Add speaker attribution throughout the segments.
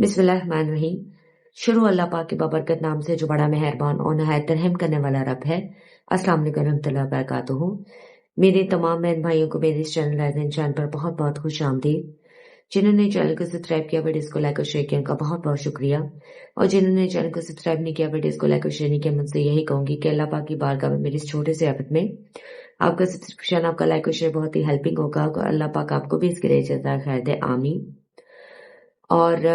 Speaker 1: बिस्मिल्लाहिर्रहमानिर्रहीम। शुरू अल्लाह पाक के बाबरकत नाम से जो बड़ा मेहरबान और नहायत रहम करने वाला रब है। अस्सलाम वालेकुम रहमतुल्लाहि व बरकातुहू। मेरे तमाम बहन भाइयों को मेरे इस चैनल पर बहुत बहुत खुश आमदीद। जिन्होंने चैनल को सब्सक्राइब किया, वीडियोस को लाइक और शेयर किया, उनका बहुत बहुत शुक्रिया। और जिन्होंने चैनल को सब्सक्राइब नहीं किया, वीडियोस को लाइक और शेयर नहीं किया, मैं उनसे यही कहूंगी कि अल्लाह पाक की बारगाह में मेरे इस छोटे से एफर्ट में आपका सब्सक्रिप्शन, आपका लाइक और शेयर बहुत ही हेल्पिंग होगा। अल्लाह पाक आपको भी इसके लिए जज़ा खैर दे, आमीन। और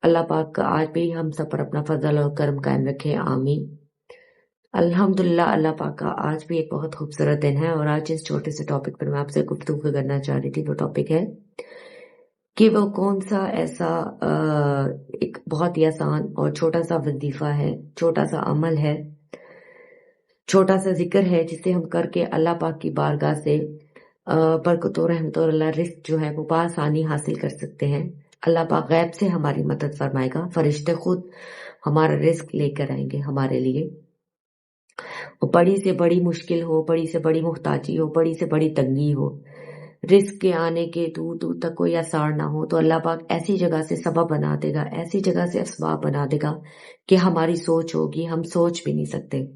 Speaker 1: अल्लाह पाक आज भी हम सब पर अपना फजल और करम कायम रखे, आमीन। अल्हम्दुलिल्लाह, अल्लाह पाक का आज भी एक बहुत खूबसूरत दिन है। और आज इस छोटे से टॉपिक पर मैं आपसे गुफ्तगू करना चाह रही थी। वो टॉपिक है कि वो कौन सा ऐसा एक बहुत ही आसान और छोटा सा वजीफा है, छोटा सा अमल है, छोटा सा जिक्र है, जिसे हम करके अल्लाह पाक की बारगाह से बरकत और रहमत और अल्लाह रिस्क जो है वो बआसानी हासिल कर सकते हैं। अल्लाह पाक गैब से हमारी मदद फरमाएगा, फरिश्ते खुद हमारा रिस्क लेकर आएंगे हमारे लिए। वो बड़ी से बड़ी मुश्किल हो, बड़ी से बड़ी मुहताजी हो, बड़ी से बड़ी तंगी हो, रिस्क के आने के दूर दूर तक कोई आसार ना हो, तो अल्लाह पाक ऐसी जगह से सबब बना देगा, ऐसी जगह से असबाब बना देगा कि हमारी सोच होगी हम सोच भी नहीं सकते।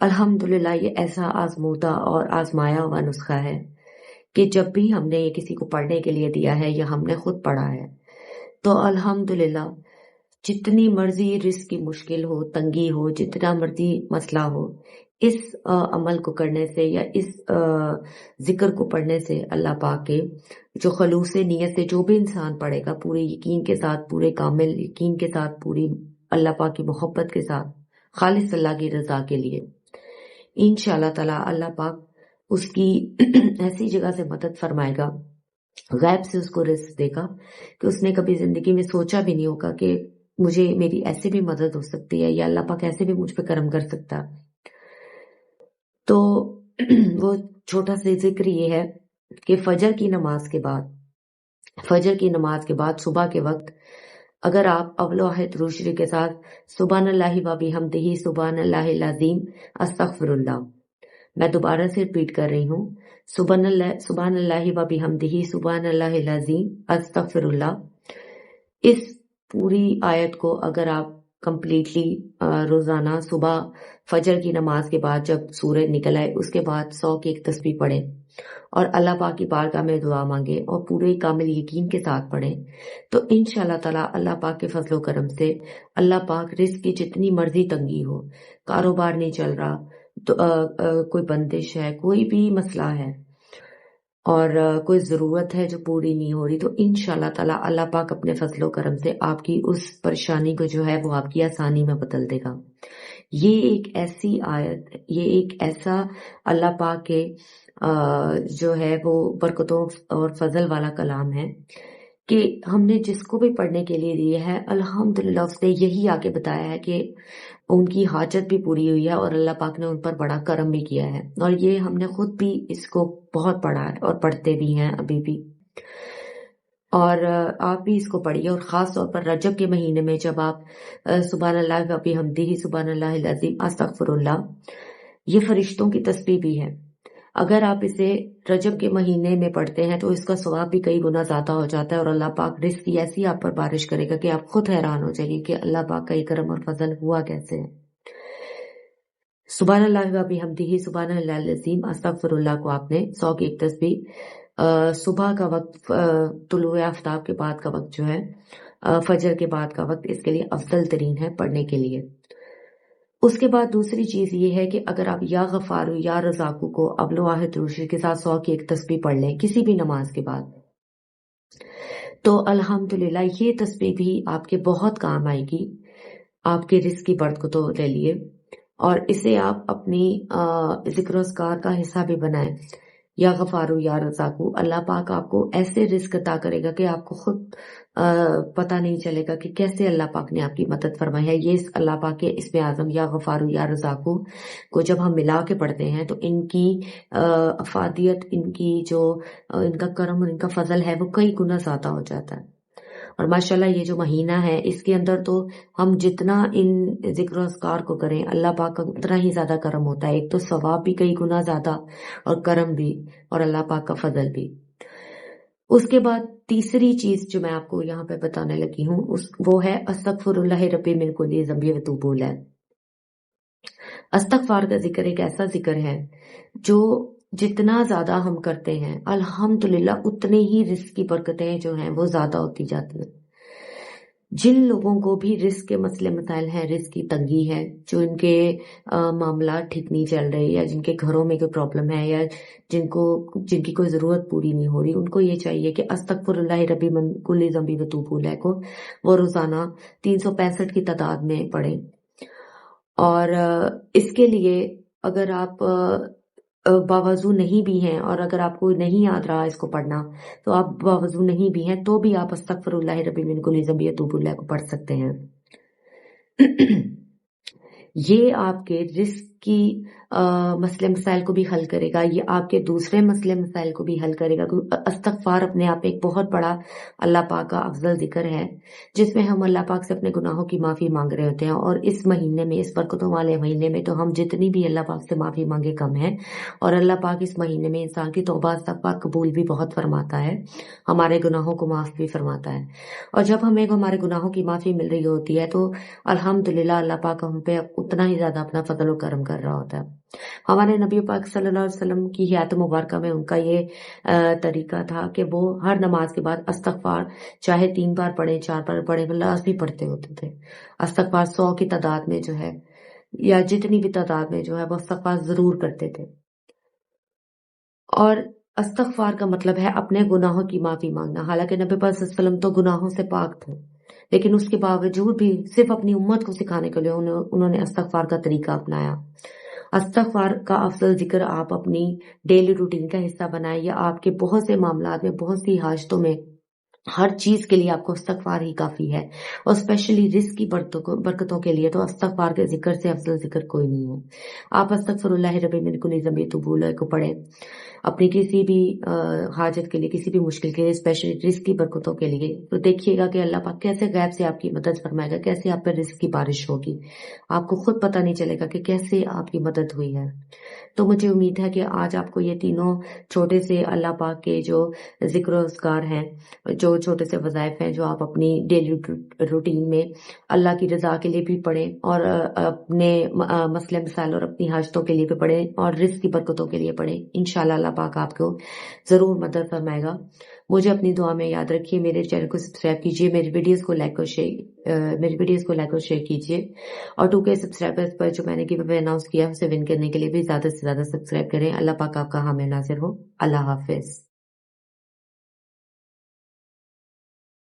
Speaker 1: अल्हम्दुलिल्लाह, ये ऐसा आजमूदा और आजमाया हुआ नुस्खा है कि जब भी हमने ये किसी को पढ़ने के लिए दिया है या हमने खुद पढ़ा है, तो अल्हम्दुलिल्लाह जितनी मर्जी रिस्क की मुश्किल हो, तंगी हो, जितना मर्जी मसला हो, इस अमल को करने से या इस जिक्र को पढ़ने से अल्लाह पाक के जो खलूस नीयत से जो भी इंसान पढ़ेगा, पूरे यकीन के साथ, पूरे कामिल यकीन के साथ, पूरी अल्लाह पाक की मोहब्बत के साथ, खालिस अल्लाह की रजा के लिए, इंशाअल्लाह ताला अल्लाह पाक उसकी ऐसी जगह से मदद फरमाएगा, गैब से उसको रिस्क देगा कि उसने कभी जिंदगी में सोचा भी नहीं होगा कि मुझे मेरी ऐसे भी मदद हो सकती है या अल्लाह पाक ऐसे भी मुझ पे करम कर सकता। तो वो छोटा सा जिक्र ये है कि फजर की नमाज के बाद सुबह के वक्त अगर आप अवलोहित रोशनी के साथ सुबहानल्लाहि व बिहम्दिही सुबहानल्लाहिल अज़ीम अस्तगफिरुल्लाह, मैं दोबारा से रिपीट कर रही हूँ, सुबहानल्लाहि व बिहम्दिही सुबहानल्लाहिल अज़ीम अस्तगफिरुल्लाह, इस पूरी आयत को अगर आप कंप्लीटली रोजाना सुबह फजर की नमाज के बाद जब सूरज निकल आए उसके बाद 100 की एक तस्बीह पढ़ें और अल्लाह पाक की बारगाह में दुआ मांगे और पूरे कामिल यकीन के साथ पढ़ें, तो इंशाअल्लाह ताला अल्लाह पाक के फजलो करम से अल्लाह पाक रिस्क की जितनी मर्जी तंगी हो, कारोबार नहीं चल रहा, तो कोई बंदिश है, कोई भी मसला है और कोई ज़रूरत है जो पूरी नहीं हो रही, तो इंशाअल्लाह ताला अल्लाह पाक अपने फजलो करम से आपकी उस परेशानी को जो है वो आपकी आसानी में बदल देगा। ये एक ऐसी आयत, ये एक ऐसा अल्लाह पाक के जो है वो बरकतों और फजल वाला कलाम है कि हमने जिसको भी पढ़ने के लिए दिए है, अल्हम्दुलिल्लाह उसने यही आगे बताया है कि उनकी हाजत भी पूरी हुई है और अल्लाह पाक ने उन पर बड़ा करम भी किया है। और ये हमने खुद भी इसको बहुत पढ़ा है और पढ़ते भी हैं अभी भी। और आप भी इसको पढ़िए और ख़ास तौर पर रजब के महीने में जब आप सुबहानल्लाह व बिहम्दिही सुबहानल्लाहिल अज़ीम अस्तगफिरुल्लाह, ये फरिश्तों की तस्बीह भी है। अगर आप इसे रजब के महीने में पढ़ते हैं तो इसका सवाब भी कई गुना ज़्यादा हो जाता है और अल्लाह पाक रिज़्क की ऐसी आप पर बारिश करेगा कि आप खुद हैरान हो जाएंगे कि अल्लाह पाक का ये करम और फजल हुआ कैसे है। सुबहानल्लाह व बिहम्दिही सुबहानल्लाहिल अज़ीम अस्तगफिरुल्लाह को आपने 100 की एक तस्बीह सुबह का वक्त, तुलुए आफ्ताब के बाद का वक्त जो है, फजर के बाद का वक्त इसके लिए अफजल तरीन है पढ़ने के लिए। उसके बाद दूसरी चीज ये है कि अगर आप या गफारू या रजाकू को अवलोहित रोशनी के साथ 100 की एक तस्बीह पढ़ लें किसी भी नमाज के बाद, तो अल्हम्दुलिल्लाह ये तस्बीह भी आपके बहुत काम आएगी, आपके रिस्क की बरकतों के लिए। और इसे आप अपनी जिक्र अस्कार का हिस्सा भी बनाएं। या गफारू या रज़ाकू, अल्लाह पाक आपको ऐसे रिस्क अता करेगा कि आपको खुद पता नहीं चलेगा कि कैसे अल्लाह पाक ने आपकी मदद फरमाई है। ये अल्लाह पाक के इसमें आजम या गफारू या रज़ाकू को जब हम मिला के पढ़ते हैं तो इनकी अफादियत, इनकी जो इनका करम और इनका फजल है वो कई गुना ज्यादा हो जाता है। और माशाल्लाह ये जो महीना है इसके अंदर तो हम जितना इन जिक्र अस्कार को करें अल्लाह पाक का उतना ही ज्यादा करम होता है। एक तो सवाब भी कई गुना ज्यादा और करम भी और अल्लाह पाक का फजल भी। اس کے بعد تیسری چیز جو میں آپ کو یہاں پہ بتانے لگی ہوں وہ ہے استغفر اللہ ربی من کل ذنب وتوب الیہ۔ استغفار کا ذکر ایک ایسا ذکر ہے جو جتنا زیادہ ہم کرتے ہیں الحمدللہ اتنے ہی رزق کی برکتیں جو ہیں وہ زیادہ ہوتی جاتی ہیں۔ جن لوگوں کو بھی رزق کے مسئلے مسائل ہیں، رزق کی تنگی ہے، جو ان کے معاملات ٹھیک نہیں چل رہے، یا جن کے گھروں میں کوئی پرابلم ہے، یا جن کی کوئی ضرورت پوری نہیں ہو رہی، ان کو یہ چاہیے کہ استغفر اللہ ربی من کل ذنب وتوب الیہ کو وہ روزانہ 365 کی تعداد میں پڑھیں۔ اور اس کے لیے اگر آپ باوضو نہیں بھی ہیں، اور اگر آپ کو نہیں یاد رہا اس کو پڑھنا، تو آپ باوضو نہیں بھی ہیں تو بھی آپ استغفر اللہ ربی من کل ذنب وتوب الیہ کو پڑھ سکتے ہیں۔ یہ آپ کے رزق کی مسئلے مسائل کو بھی حل کرے گا، یہ آپ کے دوسرے مسئلے مسائل کو بھی حل کرے گا۔ استغفار اپنے آپ ایک بہت بڑا اللہ پاک کا افضل ذکر ہے، جس میں ہم اللہ پاک سے اپنے گناہوں کی معافی مانگ رہے ہوتے ہیں۔ اور اس مہینے میں، اس برکتوں والے مہینے میں تو ہم جتنی بھی اللہ پاک سے معافی مانگے کم ہے، اور اللہ پاک اس مہینے میں انسان کی توبہ استغفار قبول بھی بہت فرماتا ہے، ہمارے گناہوں کو معاف بھی فرماتا ہے۔ اور جب ہمیں ہمارے گناہوں کی معافی مل رہی ہوتی ہے تو الحمدللہ اللہ پاک ہم پہ اتنا ہی زیادہ اپنا فضل و کرم کر رہا ہوتا ہے۔ ہمارے نبی پاک صلی اللہ علیہ وسلم کی حیات مبارکہ میں ان کا یہ طریقہ تھا کہ وہ ہر نماز کے بعد استغفار چاہے 3 بار پڑھیں، 4 بار پڑھیں، لازمی پڑھتے ہوتے تھے۔ استغفار 100 کی تعداد میں جو ہے، یا جتنی بھی تعداد میں جو ہے، وہ استغفار ضرور کرتے تھے۔ اور استغفار کا مطلب ہے اپنے گناہوں کی معافی مانگنا۔ حالانکہ نبی پاک صلی اللہ علیہ وسلم تو گناہوں سے پاک تھے، لیکن اس کے باوجود بھی صرف اپنی امت کو سکھانے کے لیے انہوں نے استغفار کا طریقہ اپنایا۔ استغفار کا افضل ذکر آپ اپنی ڈیلی روٹین کا حصہ بنائیں، یا آپ کے بہت سے معاملات میں، بہت سی حاجتوں میں، ہر چیز کے لیے آپ کو استغفار ہی کافی ہے، اور اسپیشلی رزق کی برکتوں کے لیے تو استغفار کے ذکر سے افضل ذکر کوئی نہیں ہے۔ آپ استغفر اللہ ربی من کل ذنب وتوب الیہ کو پڑھیں اپنی کسی بھی حاجت کے لیے، کسی بھی مشکل کے لیے، اسپیشلی رزق کی برکتوں کے لیے۔ تو دیکھیے گا کہ اللہ پاک کیسے غیب سے آپ کی مدد فرمائے گا، کیسے آپ پر رزق کی بارش ہوگی، آپ کو خود پتہ نہیں چلے گا کہ کیسے آپ کی مدد ہوئی ہے۔ تو مجھے امید ہے کہ آج آپ کو یہ تینوں چھوٹے سے اللہ پاک کے جو ذکر و اذکار ہیں، جو چھوٹے سے وظائف ہیں، جو آپ اپنی ڈیلی روٹین میں اللہ کی رضا کے لیے بھی پڑھیں، اور اپنے مسئلے مسائل اور اپنی حاجتوں کے لیے بھی پڑھیں، اور رزق کی برکتوں کے لیے پڑھیں، انشاءاللہ اللہ پاک آپ کو ضرور مدد فرمائے گا۔ مجھے اپنی دعا میں یاد رکھیے، میرے چینل کو سبسکرائب کیجیے، میری ویڈیوز کو لائک اور شیئر کیجیے، اور 2K سبسکرائبرز پر جو میں نے گیو اوے اناؤنس کیا اسے ون کرنے کے لیے بھی زیادہ سے زیادہ سبسکرائب کریں۔ اللہ پاک آپ کا حامی ناصر ہو۔ اللہ حافظ۔